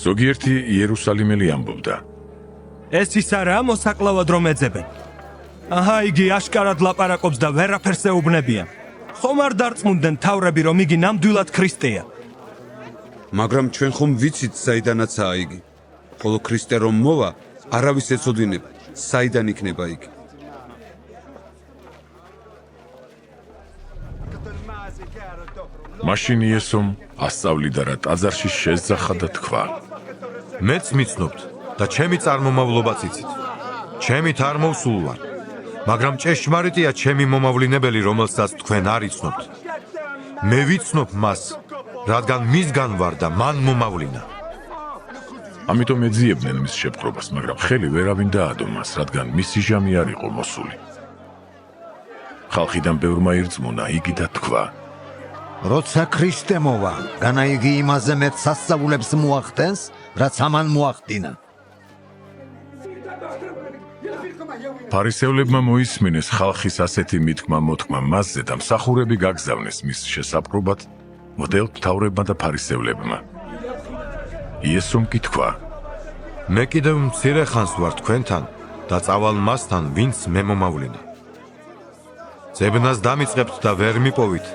ზოგიერთი იერუსალიმელი ამბობდა. ეს ის არაა მოსაკლავად რომ ეძებენ. აჰა, იგი აშკარად ლაპარაკობს და ვერაფერს ეუბნებიან. ხომ არ დარწმუნდნენ თავრები, რომ იგი ნამდვილად ქრისტეა? მაგრამ ჩვენ ხომ ვიცით საიდანაცაა იგი. ხოლო ქრისტე რომ მოვა, არავის ეცოდინება, საიდან იქნება იგი. მაშინ იესომ ასწავლიდა რა ტაძარში შესძახა და თქვა. მეც მიცნობთ და ჩემი წარმომავლობაც იცით. ჩემით არ მოვსულ ვარ, მაგრამ ჭეშმარიტია ჩემი მომავლინებელი, რომელსაც თქვენ არ იცნობთ. მე ვიცნობ მას, რადგან მისგან ვარ და მან მომავლინა. ამიტომ ეძიებდნენ მის შეპყრობას, მაგრამ ხელი ვერავინ დაადო მას, რადგან მისი ჟამი არ იყო მოსული. ხალხიდან ბევრმა ირწმუნა იგი და თქვა. როცა ქრისტე მოვა, განა იგი იმაზე მეტ სასწაულებს მოახდენს, რაც ამან მოახდინა. ფარისევლებმა მოისმინეს ხალხის ასეთი მითქმა-მოთქმა მასზე და მსახურები გაგზავნეს მის შესაპყრობად მოდელთ მთავრებმა და ფარისევლებმა. იესომ კი თქვა. მე კიდევ მცირე ხანს ვარ თქვენთან და წავალ მასთან, ვინც მე მომავლინა. ძებნას დამიწყებთ და ვერ მიპოვით,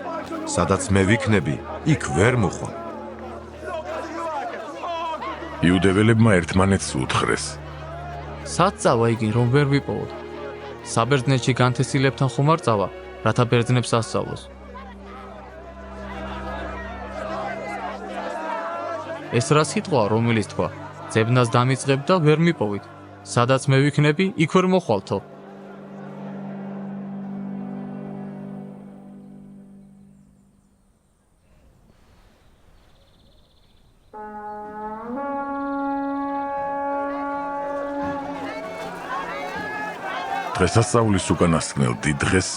სადაც მე ვიქნები, იქ ვერ მოხვან. იუდეველებმა ერთმანეთს უთხრეს. სად წავა იგი, რომ ვერ ვიპოვოთ? საბერძნეთში განთესილებთან ხომ არ წავა, რათა ბერძნებს ასწავლოს. ეს რა სიტყვა, რომელიც თქვა, ძებნას დამიწყებ და ვერ მიპოვით, სადაც მე ვიქნები, იქ ვერ მოხვალთო. დღესასწაულის უკანასკნელ დიდ დღეს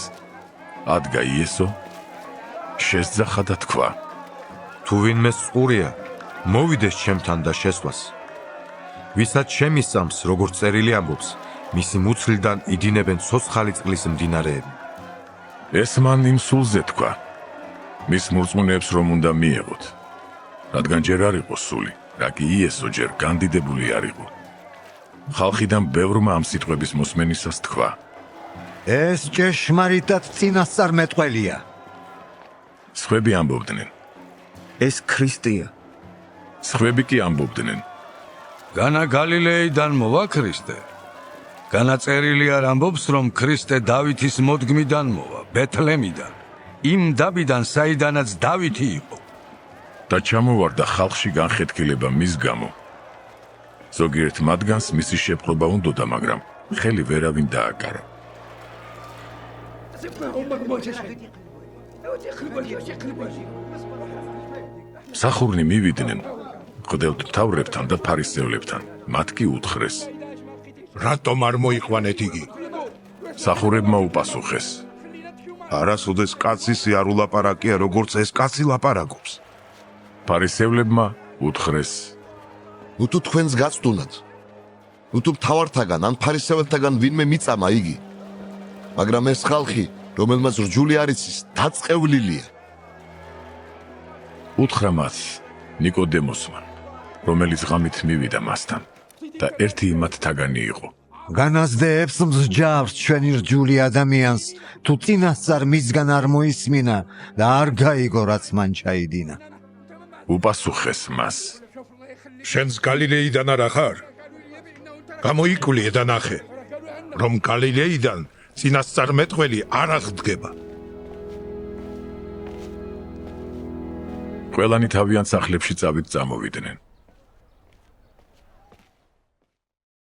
ადგა იესო, შესძახა და თქვა. თუ ვინმეს ყურია, მოვიდეს ჩემთან და შესვას. ვისაც შემისწამს, როგორც წერილი ამბობს, მისი მუცლიდან იდინებენ ცოცხალი წყლის მდინარეები. ეს მან იმ სულზე თქვა. მის მორწმუნეებს რომ უნდა მიეღოთ, რადგან ჯერ არ იყო სული, რა კი იესო ჯერ განდიდებული არ იყო. ხალხიდან ბევრმა ამ სიტყვების მოსმენისას თქვა. ეს ჭეშმარიტად წინასწარმეტყველია. სხვები ამბობდნენ. ეს ქრისტეა. სხვები კი ამბობდნენ. განა გალილეიდან მოვა ქრისტე. განა წერილი არ ამბობს, რომ ქრისტე დავითის მოდგმიდან მოვა, ბეთლემიდან, იმ დაბიდან, საიდანაც დავითი იყო. და ჩამოვარდა ხალხში განხეთქილება მის გამო. ზოგიერთ მათგანს მისი შეპყრობა უნდოდა, მაგრამ ხელი ვერავინ დააკარა. მსახურნი მივიდნენ მღვდელთ მთავრებთან და ფარისევლებთან. მათ კი უთხრეს. რატომ არ მოიყვანეთ იგი? მსახურებმა უპასუხეს. არასოდეს კაცის არ ულაპარაკია, როგორც ეს კაცი ლაპარაკობს. ფარისევლებმა უთხრეს. უთუ თქვენს გაცდუნათ. უთუ მთავართაგან ან ფარისეველთაგან ვინმე მიწამა იგი. მაგრამ ეს ხალხი, რომელმაც რჯული არ იცის, დაწყევლილია. უთხრა მას ნიკოდემოსმა, რომელიც ღამით მივიდა მასთან და ერთი მათთაგანი იყო. განაზდეებს მსჯავრს ჩვენი რჯული ადამიანს, თუ წინასწარ მისგან არ მოისმინა და არ გაიგო, რაც მან ჩაიდინა. უპასუხეს მას. შენს გალილეიდან არა ხარ? გამოიკვლიე და ნახე, რომ გალილეიდან წინასწარმეტყველი არ აღდგება. ყველანი თავიანთ სახლებში წავით წამოვიდნენ.